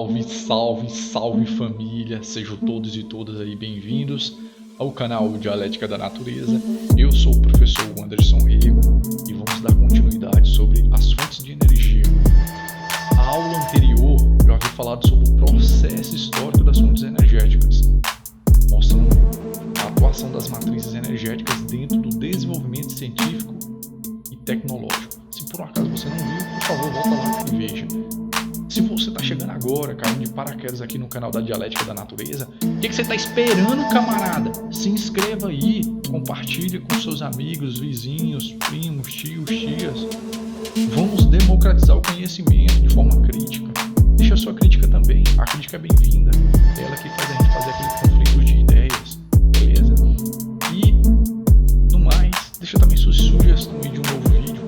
Salve, salve, salve família! Sejam todos e todas aí bem-vindos ao canal Dialética da Natureza. Eu sou o professor Anderson Rego e vamos dar continuidade sobre as fontes de energia. A aula anterior eu havia falado sobre o processo histórico das fontes energéticas, mostrando a atuação das matrizes energéticas dentro do desenvolvimento científico e tecnológico. Se por um acaso você não viu, por favor, volta lá e veja. Se você está chegando agora, caindo de paraquedas aqui no canal da Dialética da Natureza, o que você está esperando, camarada? Se inscreva aí, compartilhe com seus amigos, vizinhos, primos, tios, tias. Vamos democratizar o conhecimento de forma crítica. Deixa a sua crítica também, a crítica é bem-vinda. É ela que faz a gente fazer aquele conflito de ideias, beleza? E, no mais, deixa também suas sugestões de um novo vídeo.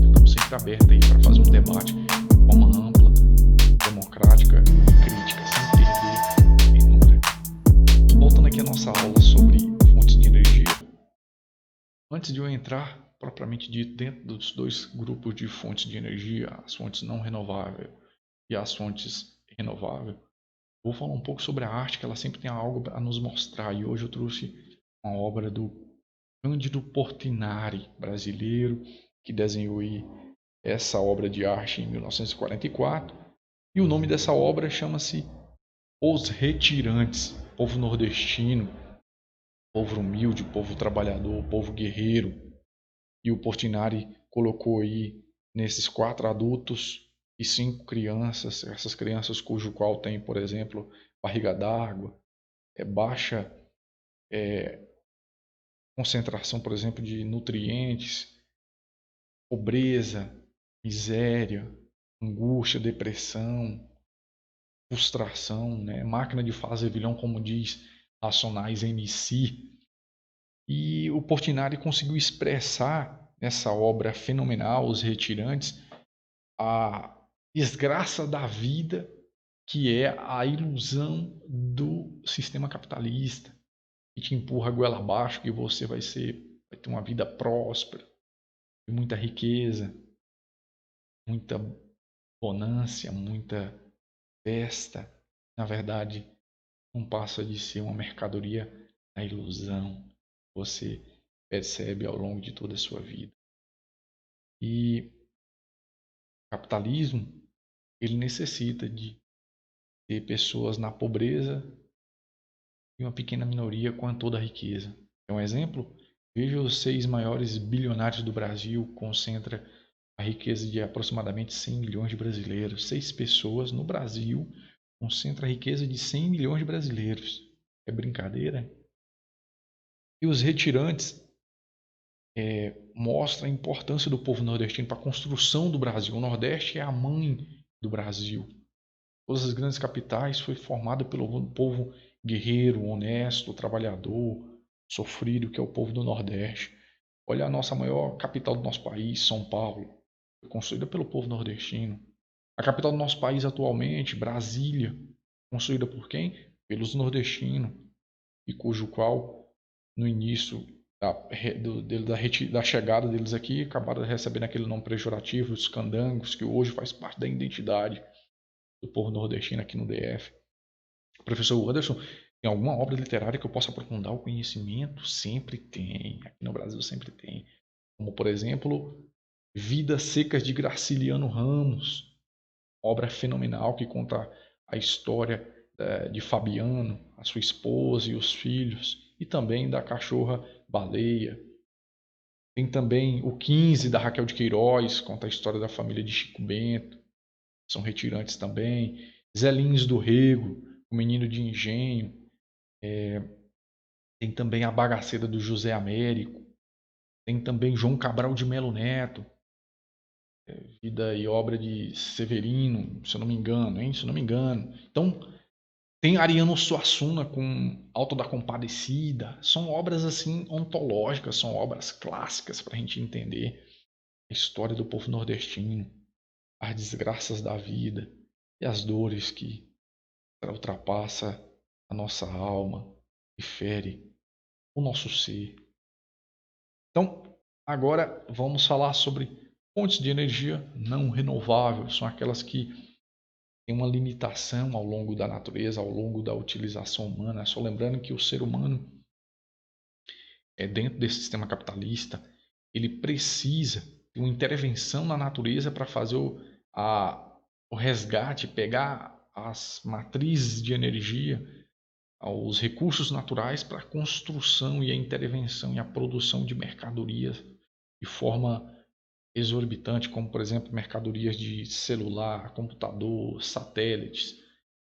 Estamos sempre abertos aí para fazer um debate de forma ampla, democrática e crítica, sem perder ternura. Voltando aqui a nossa aula sobre fontes de energia, antes de eu entrar propriamente dito dentro dos dois grupos de fontes de energia, as fontes não renováveis e as fontes renováveis, vou falar um pouco sobre a arte, que ela sempre tem algo a nos mostrar, e hoje eu trouxe uma obra do Cândido Portinari, brasileiro, que desenhou essa obra de arte em 1944. E o nome dessa obra chama-se Os Retirantes, povo nordestino, povo humilde, povo trabalhador, povo guerreiro. E o Portinari colocou aí nesses 4 adultos e 5 crianças, essas crianças cujo qual tem, por exemplo, barriga d'água, baixa concentração, por exemplo, de nutrientes, pobreza, miséria, angústia, depressão, frustração, né? Máquina de fazer vilão, como diz Racionais MC. E o Portinari conseguiu expressar nessa obra fenomenal, Os Retirantes, a desgraça da vida, que é a ilusão do sistema capitalista, que te empurra a goela abaixo, que você vai ter uma vida próspera, muita riqueza, muita bonância, muita festa. Na verdade, não passa de ser uma mercadoria da ilusão que você percebe ao longo de toda a sua vida. E o capitalismo, ele necessita de ter pessoas na pobreza e uma pequena minoria com toda a riqueza. É um exemplo? Veja os 6 maiores bilionários do Brasil, concentra a riqueza de aproximadamente 100 milhões de brasileiros. 6 pessoas no Brasil concentra a riqueza de 100 milhões de brasileiros. É brincadeira? E os retirantes mostra a importância do povo nordestino para a construção do Brasil. O Nordeste é a mãe do Brasil. Todas as grandes capitais foi formada pelo povo guerreiro, honesto, trabalhador, sofrido, que é o povo do Nordeste. Olha a nossa maior capital do nosso país, São Paulo, foi construída pelo povo nordestino. A capital do nosso país atualmente, Brasília, construída por quem? Pelos nordestinos, e cujo qual, no início da chegada deles aqui, acabaram recebendo aquele nome pejorativo, os candangos, que hoje faz parte da identidade do povo nordestino aqui no DF. Professor Anderson, tem alguma obra literária que eu possa aprofundar o conhecimento? Sempre tem, aqui no Brasil sempre tem. Como, por exemplo, Vidas Secas de Graciliano Ramos, obra fenomenal que conta a história de Fabiano, a sua esposa e os filhos, e também da cachorra Baleia. Tem também o 15 da Raquel de Queiroz, conta a história da família de Chico Bento, são retirantes também. Zé Lins do Rego, o Menino de Engenho. Tem também a Bagaceira do José Américo. Tem também João Cabral de Melo Neto, vida e obra de Severino, se eu não me engano, hein? Se eu não me engano. Então, tem Ariano Suassuna com Alto da Compadecida. São obras assim ontológicas, são obras clássicas para a gente entender a história do povo nordestino, as desgraças da vida e as dores que ultrapassa a nossa alma e fere o nosso ser. Então, agora vamos falar sobre fontes de energia não renováveis. São aquelas que tem uma limitação ao longo da natureza, ao longo da utilização humana. Só lembrando que o ser humano, dentro desse sistema capitalista, ele precisa de uma intervenção na natureza para fazer o resgate, pegar as matrizes de energia, os recursos naturais para a construção e a intervenção e a produção de mercadorias de forma exorbitante, como por exemplo mercadorias de celular, computador, satélites,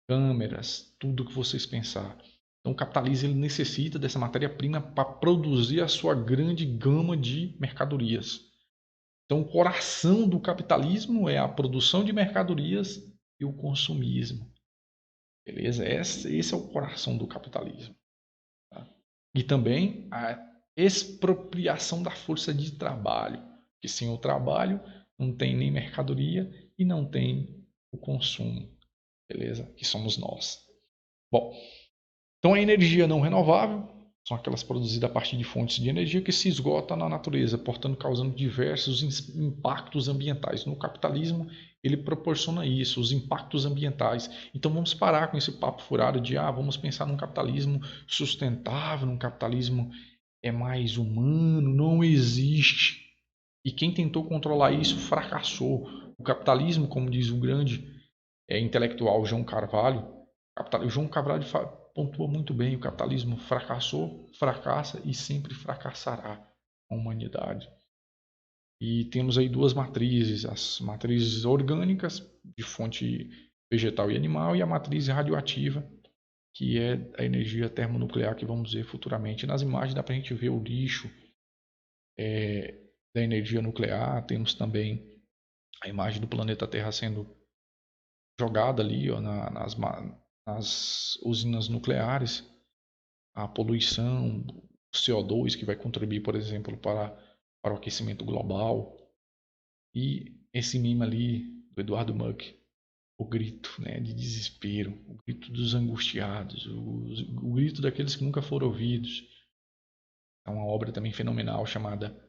câmeras, tudo que vocês pensar. Então o capitalismo ele necessita dessa matéria-prima para produzir a sua grande gama de mercadorias. Então o coração do capitalismo é a produção de mercadorias e o consumismo. Beleza? Esse é o coração do capitalismo. Tá? E também a expropriação da força de trabalho. Que sem o trabalho não tem nem mercadoria e não tem o consumo. Beleza? Que somos nós. Bom, então a energia não renovável são aquelas produzidas a partir de fontes de energia que se esgotam na natureza, portanto causando diversos impactos ambientais. No capitalismo ele proporciona isso, os impactos ambientais. Então vamos parar com esse papo furado de vamos pensar num capitalismo sustentável, num capitalismo mais humano, não existe. E quem tentou controlar isso fracassou. O capitalismo, como diz o grande intelectual João Carvalho, o João Carvalho pontua muito bem, o capitalismo fracassou, fracassa e sempre fracassará a humanidade. E temos aí duas matrizes, as matrizes orgânicas, de fonte vegetal e animal, e a matriz radioativa, que é a energia termonuclear que vamos ver futuramente. Nas imagens dá para a gente ver o lixo da energia nuclear, temos também a imagem do planeta Terra sendo jogada ali nas usinas nucleares, a poluição, o CO2 que vai contribuir, por exemplo, para o aquecimento global. E esse meme ali do Eduardo Muck, o grito, né, de desespero, o grito dos angustiados, o grito daqueles que nunca foram ouvidos. É uma obra também fenomenal chamada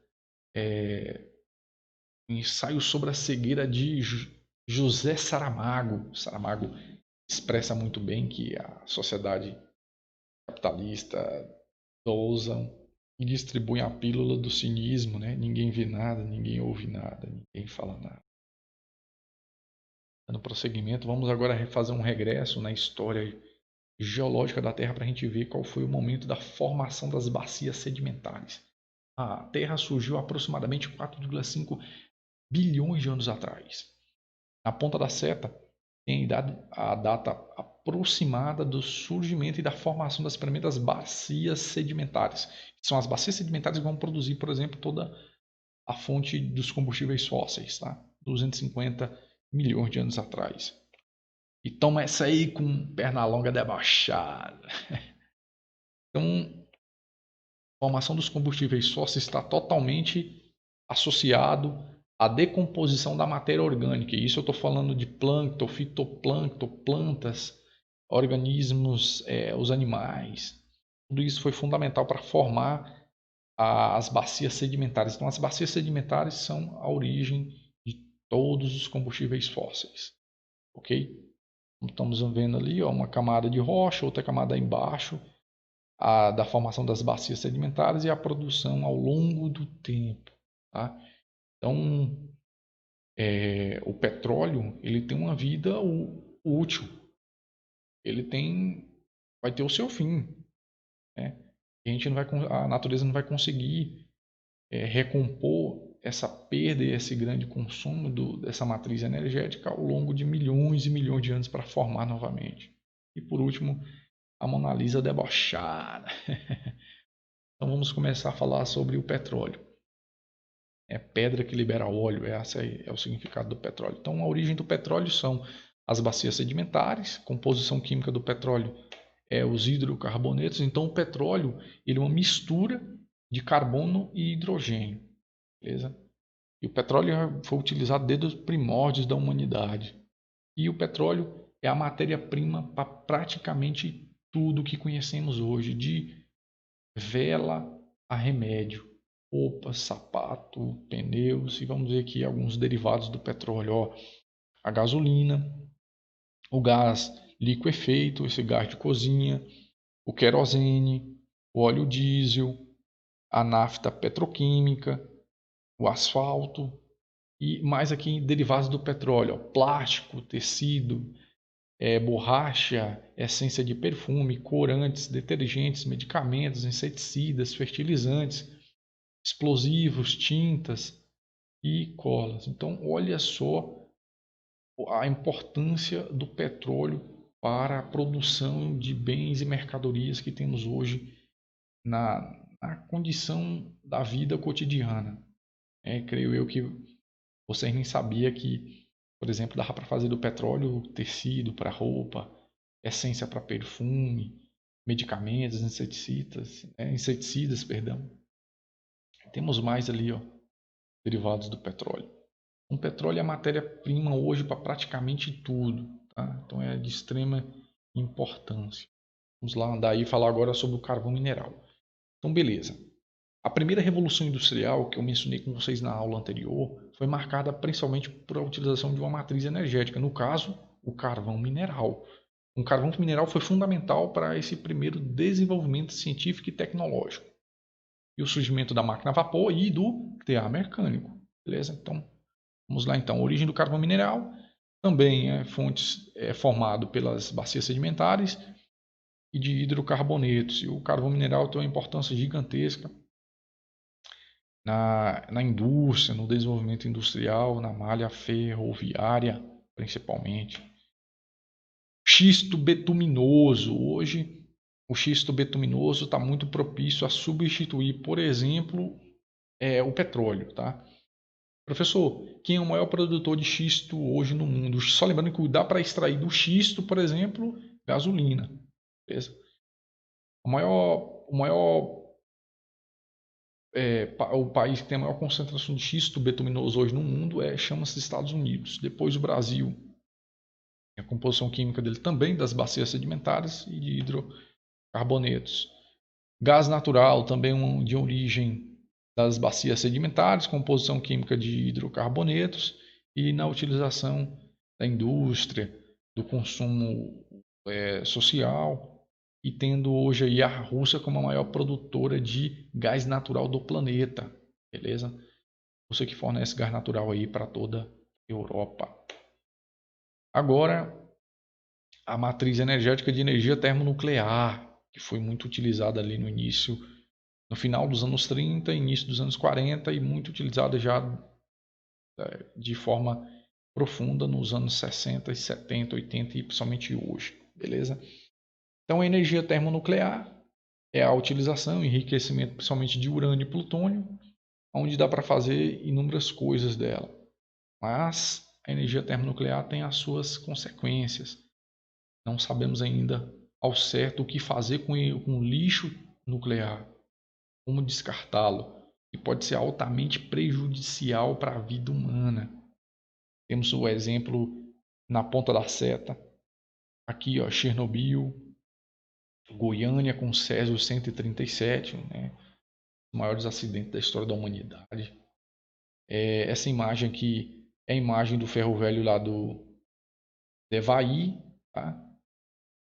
Ensaio sobre a Cegueira de José Saramago. Saramago expressa muito bem que a sociedade capitalista dosam e distribuem a pílula do cinismo, né? Ninguém vê nada, ninguém ouve nada, ninguém fala nada. Dando prosseguimento, vamos agora fazer um regresso na história geológica da Terra para a gente ver qual foi o momento da formação das bacias sedimentares. A Terra surgiu aproximadamente 4,5 bilhões de anos atrás. Na ponta da seta tem a data aproximada do surgimento e da formação das primeiras bacias sedimentares. São as bacias sedimentares que vão produzir, por exemplo, toda a fonte dos combustíveis fósseis, tá? 250 milhões de anos atrás. E toma essa aí com perna longa debochada. Então, a formação dos combustíveis fósseis está totalmente associado à decomposição da matéria orgânica. E isso eu estou falando de plâncton, fitoplâncton, plantas, organismos, os animais. Tudo isso foi fundamental para formar as bacias sedimentares. Então, as bacias sedimentares são a origem de todos os combustíveis fósseis. Ok? Estamos vendo ali uma camada de rocha, outra camada embaixo, da formação das bacias sedimentares e a produção ao longo do tempo. Tá? Então, o petróleo ele tem uma vida útil. Ele vai ter o seu fim. Né? A natureza não vai conseguir recompor essa perda e esse grande consumo dessa matriz energética ao longo de milhões e milhões de anos para formar novamente. E por último, a Mona Lisa debochada. Então vamos começar a falar sobre o petróleo. É pedra que libera óleo, esse é o significado do petróleo. Então a origem do petróleo são as bacias sedimentares, composição química do petróleo os hidrocarbonetos. Então o petróleo ele é uma mistura de carbono e hidrogênio. Beleza? E o petróleo foi utilizado desde os primórdios da humanidade. E o petróleo é a matéria-prima para praticamente tudo que conhecemos hoje, de vela a remédio, roupa, sapato, pneus, e vamos ver aqui alguns derivados do petróleo. A gasolina, o gás liquefeito, esse gás de cozinha, o querosene, o óleo diesel, a nafta petroquímica, o asfalto e mais aqui derivados do petróleo, ó, plástico, tecido, borracha, essência de perfume, corantes, detergentes, medicamentos, inseticidas, fertilizantes, explosivos, tintas e colas. Então, olha só a importância do petróleo para a produção de bens e mercadorias que temos hoje na condição da vida cotidiana. Creio eu que vocês nem sabiam que, por exemplo, dava para fazer do petróleo tecido para roupa, essência para perfume, medicamentos, inseticidas, perdão. Temos mais ali, ó, derivados do petróleo. O petróleo é a matéria-prima hoje para praticamente tudo, tá? Então é de extrema importância. Vamos lá andar aí e falar agora sobre o carvão mineral. Então, beleza. A primeira revolução industrial que eu mencionei com vocês na aula anterior foi marcada principalmente por a utilização de uma matriz energética, no caso, o carvão mineral. O carvão mineral foi fundamental para esse primeiro desenvolvimento científico e tecnológico. E o surgimento da máquina a vapor e do tear mecânico. Beleza? Então, vamos lá então. A origem do carvão mineral também é formado pelas bacias sedimentares e de hidrocarbonetos. E o carvão mineral tem uma importância gigantesca na indústria, no desenvolvimento industrial, na malha ferroviária, principalmente. Xisto betuminoso. Hoje, o xisto betuminoso está muito propício a substituir, por exemplo, o petróleo. Tá? Professor, quem é o maior produtor de xisto hoje no mundo? Só lembrando que dá para extrair do xisto, por exemplo, gasolina. Beleza? O país que tem a maior concentração de xisto betuminoso hoje no mundo chama-se Estados Unidos. Depois o Brasil. A composição química dele também das bacias sedimentares e de hidrocarbonetos. Gás natural também de origem das bacias sedimentares, composição química de hidrocarbonetos e na utilização da indústria, do consumo social e tendo hoje aí a Rússia como a maior produtora de gás natural do planeta, beleza? Você que fornece gás natural aí para toda a Europa. Agora, a matriz energética de energia termonuclear, que foi muito utilizada ali no final dos anos 30, início dos anos 40 e muito utilizada já de forma profunda nos anos 60, 70, 80 e principalmente hoje, beleza? Então, a energia termonuclear é a utilização e enriquecimento principalmente de urânio e plutônio, onde dá para fazer inúmeras coisas dela. Mas a energia termonuclear tem as suas consequências. Não sabemos ainda ao certo o que fazer com o lixo nuclear, como descartá-lo, que pode ser altamente prejudicial para a vida humana. Temos o exemplo na ponta da seta, aqui ó, Chernobyl, Goiânia com Césio 137, né, os maiores acidentes da história da humanidade. Essa imagem aqui é a imagem do ferro velho lá do Devaí, tá?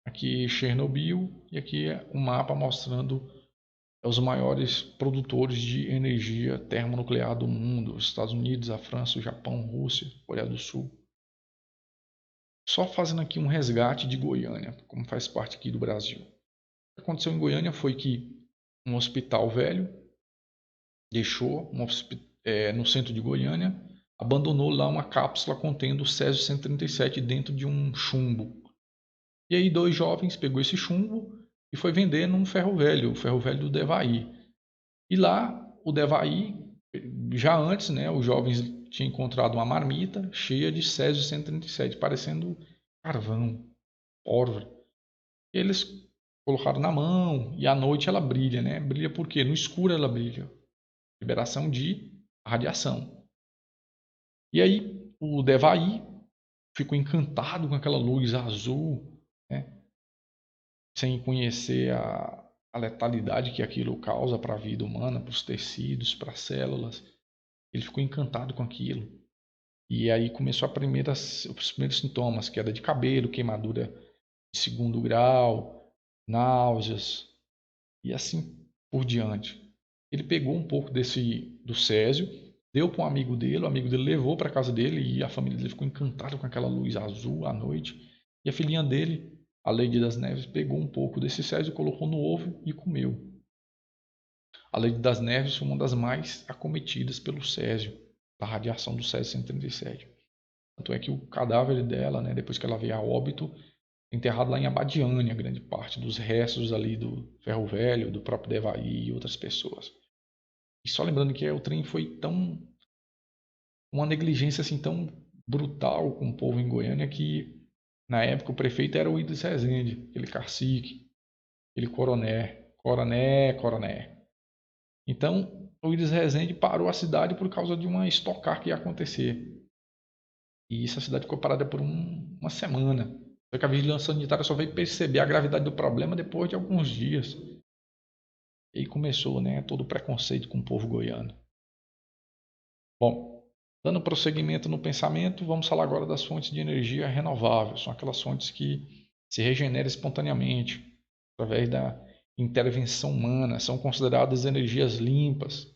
Aqui Chernobyl e aqui é um mapa mostrando os maiores produtores de energia termonuclear do mundo: os Estados Unidos, a França, o Japão, a Rússia, a Coreia do Sul. Só fazendo aqui um resgate de Goiânia, como faz parte aqui do Brasil. O que aconteceu em Goiânia foi que um hospital velho deixou no centro de Goiânia, abandonou lá uma cápsula contendo Césio 137 dentro de um chumbo. E aí 2 jovens pegou esse chumbo e foi vender num ferro velho, o ferro velho do Devaí. E lá o Devaí, já antes, né, os jovens tinham encontrado uma marmita cheia de Césio 137, parecendo carvão, pólvora. Eles colocaram na mão e à noite ela brilha, né? Brilha por quê? No escuro ela brilha. Liberação de radiação. E aí o Devaí ficou encantado com aquela luz azul, né? Sem conhecer a letalidade que aquilo causa para a vida humana, para os tecidos, para as células. Ele ficou encantado com aquilo. E aí começou os primeiros sintomas, queda de cabelo, queimadura de segundo grau, náuseas e assim por diante. Ele pegou um pouco do césio, deu para um amigo dele, o amigo dele levou para casa dele e a família dele ficou encantada com aquela luz azul à noite. E a filhinha dele, a Lady das Neves, pegou um pouco desse césio, colocou no ovo e comeu. A Lady das Neves foi uma das mais acometidas pelo césio, da radiação do césio 137. Tanto é que o cadáver dela, né, depois que ela veio a óbito, enterrado lá em Abadiânia, grande parte dos restos ali do Ferro Velho, do próprio Devaí e outras pessoas. E só lembrando que o trem foi uma negligência assim tão brutal com o povo em Goiânia que na época o prefeito era o Ides Rezende, aquele cacique, aquele coroné. Então o Ides Rezende parou a cidade por causa de uma estocar que ia acontecer. E essa cidade ficou parada por uma semana. Só que a vigilância sanitária só veio perceber a gravidade do problema depois de alguns dias. E aí começou, né, todo o preconceito com o povo goiano. Bom, dando prosseguimento no pensamento, vamos falar agora das fontes de energia renováveis. São aquelas fontes que se regeneram espontaneamente através da intervenção humana, são consideradas energias limpas,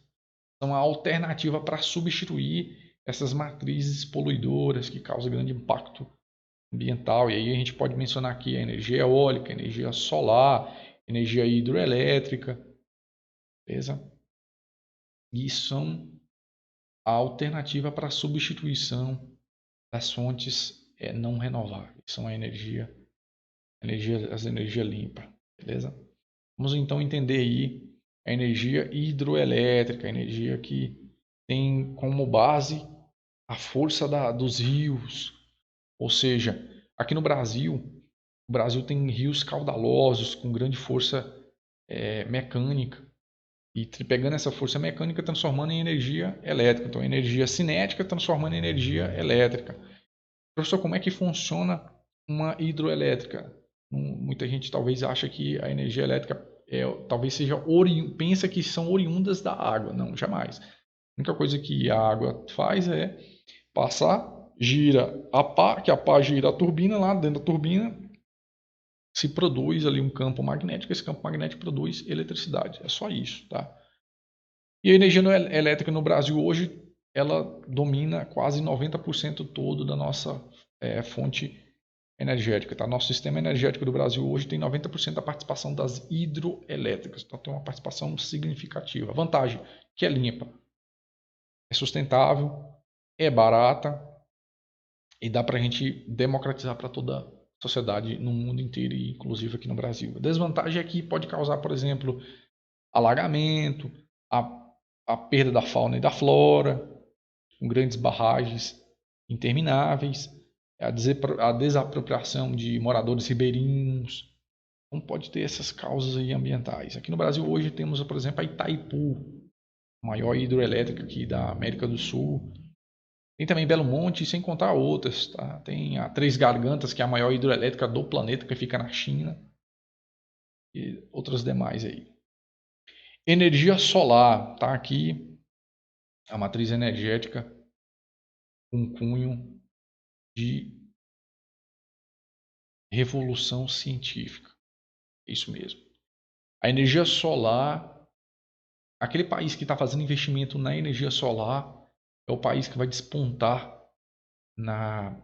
são a alternativa para substituir essas matrizes poluidoras que causam grande impacto ambiental. E aí a gente pode mencionar aqui a energia eólica, a energia solar, energia hidroelétrica, beleza? E são a alternativa para a substituição das fontes não renováveis. São as energias limpas, beleza? Vamos então entender aí a energia hidroelétrica, a energia que tem como base a força dos rios. Ou seja, aqui no Brasil, o Brasil tem rios caudalosos com grande força mecânica e pegando essa força mecânica transformando em energia elétrica. Então, energia cinética transformando em energia elétrica. Professor, como é que funciona uma hidroelétrica? Muita gente talvez acha que a energia elétrica talvez pensa que são oriundas da água. Não, jamais. A única coisa que a água faz é passar, gira a pá, que a pá gira a turbina, lá dentro da turbina se produz ali um campo magnético, esse campo magnético produz eletricidade. É só isso, tá? E a energia elétrica no Brasil hoje, ela domina quase 90% todo da nossa fonte energética, tá? Nosso sistema energético do Brasil hoje tem 90% da participação das hidroelétricas, então tem uma participação significativa. Vantagem, que é limpa, é sustentável, é barata e dá para a gente democratizar para toda a sociedade no mundo inteiro e inclusive aqui no Brasil. A desvantagem é que pode causar, por exemplo, alagamento, a perda da fauna e da flora, com grandes barragens intermináveis, a desapropriação de moradores ribeirinhos. Então pode ter essas causas aí ambientais. Aqui no Brasil hoje temos, por exemplo, a Itaipu, a maior hidroelétrica aqui da América do Sul. Tem também Belo Monte, sem contar outras. Tá? Tem a Três Gargantas, que é a maior hidroelétrica do planeta, que fica na China. E outras demais aí. Energia solar, tá aqui a matriz energética com cunho de revolução científica. Isso mesmo. A energia solar, aquele país que está fazendo investimento na energia solar é o país que vai despontar na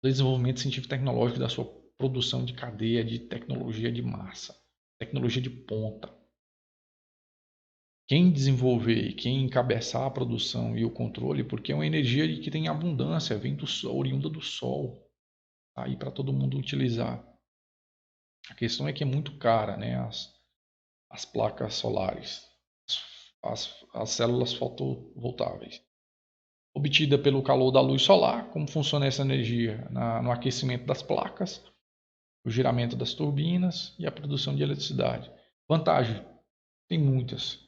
desenvolvimento científico e tecnológico da sua produção de cadeia de tecnologia de massa, tecnologia de ponta. Quem desenvolver e quem encabeçar a produção e o controle, porque é uma energia que tem abundância, vem oriunda do sol, tá aí para todo mundo utilizar. A questão é que é muito cara, né? As placas solares, as células fotovoltaicas. Obtida pelo calor da luz solar, como funciona essa energia? No aquecimento das placas, o giramento das turbinas e a produção de eletricidade. Vantagem? Tem muitas.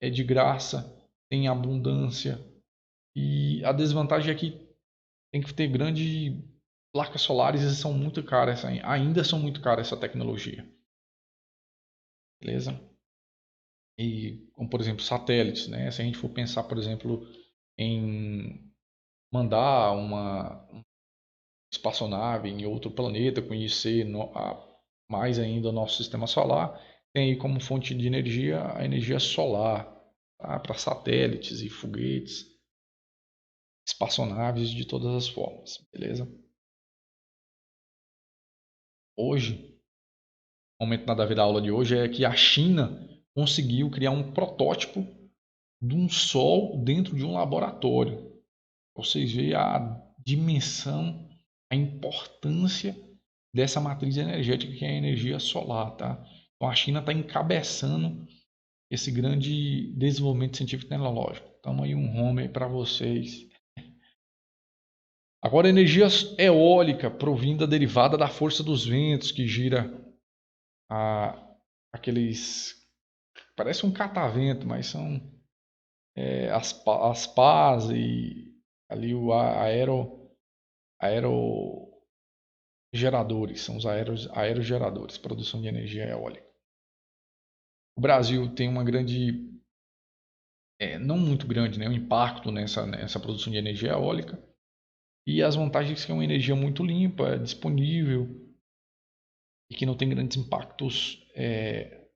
É de graça, tem abundância. E a desvantagem é que tem que ter grandes placas solares e são muito caras, ainda são muito caras essa tecnologia. Beleza? E como por exemplo satélites, né? Se a gente for pensar, por exemplo, em mandar uma espaçonave em outro planeta, conhecer mais ainda o nosso sistema solar, tem aí como fonte de energia a energia solar, tá? Para satélites e foguetes, espaçonaves de todas as formas, beleza? Hoje, o momento nada a ver da aula de hoje é que a China conseguiu criar um protótipo de um Sol dentro de um laboratório. Vocês veem a dimensão, a importância dessa matriz energética que é a energia solar, tá? Então a China está encabeçando esse grande desenvolvimento científico e tecnológico. Então aí um home para vocês. Agora, energia eólica provinda derivada da força dos ventos que gira a, aqueles. Parece um catavento, mas são as pás e ali o aerogeradores, são os aerogeradores, produção de energia eólica. O Brasil tem uma grande, não muito grande, né, um impacto nessa produção de energia eólica. E as vantagens que é uma energia muito limpa, disponível e que não tem grandes impactos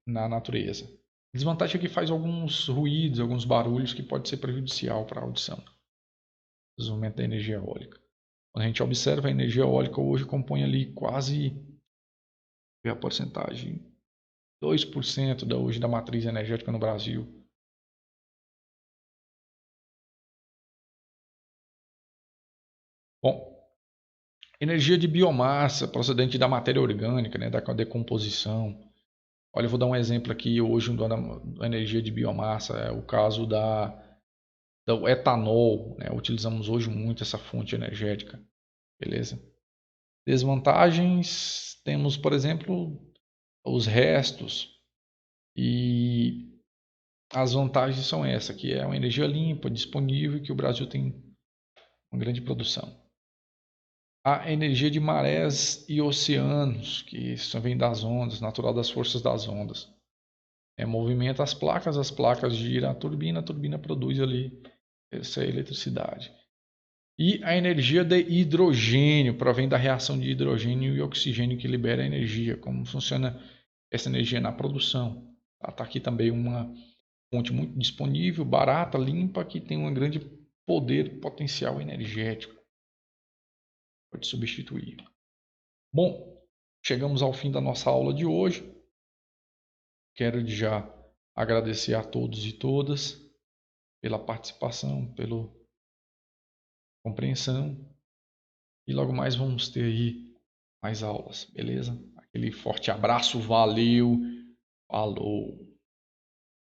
na natureza. Desvantagem é que faz alguns ruídos, alguns barulhos que pode ser prejudicial para a audição. Desenvolvimento da energia eólica. Quando a gente observa a energia eólica hoje compõe ali quase a porcentagem 2% hoje da matriz energética no Brasil. Bom, energia de biomassa procedente da matéria orgânica, né, da decomposição. Olha, eu vou dar um exemplo aqui hoje da energia de biomassa, é o caso do etanol, né? Utilizamos hoje muito essa fonte energética, beleza? Desvantagens, temos, por exemplo, os restos e as vantagens são essa, que é uma energia limpa, disponível e que o Brasil tem uma grande produção. A energia de marés e oceanos, que isso vem das ondas, natural das forças das ondas. Movimenta as placas giram a turbina produz ali essa eletricidade. E a energia de hidrogênio provém da reação de hidrogênio e oxigênio que libera energia. Como funciona essa energia na produção? Está aqui também uma fonte muito disponível, barata, limpa, que tem um grande poder potencial energético. Pode substituir. Bom, chegamos ao fim da nossa aula de hoje. Quero já agradecer a todos e todas pela participação, pela compreensão. E logo mais vamos ter aí mais aulas, beleza? Aquele forte abraço, valeu, falou!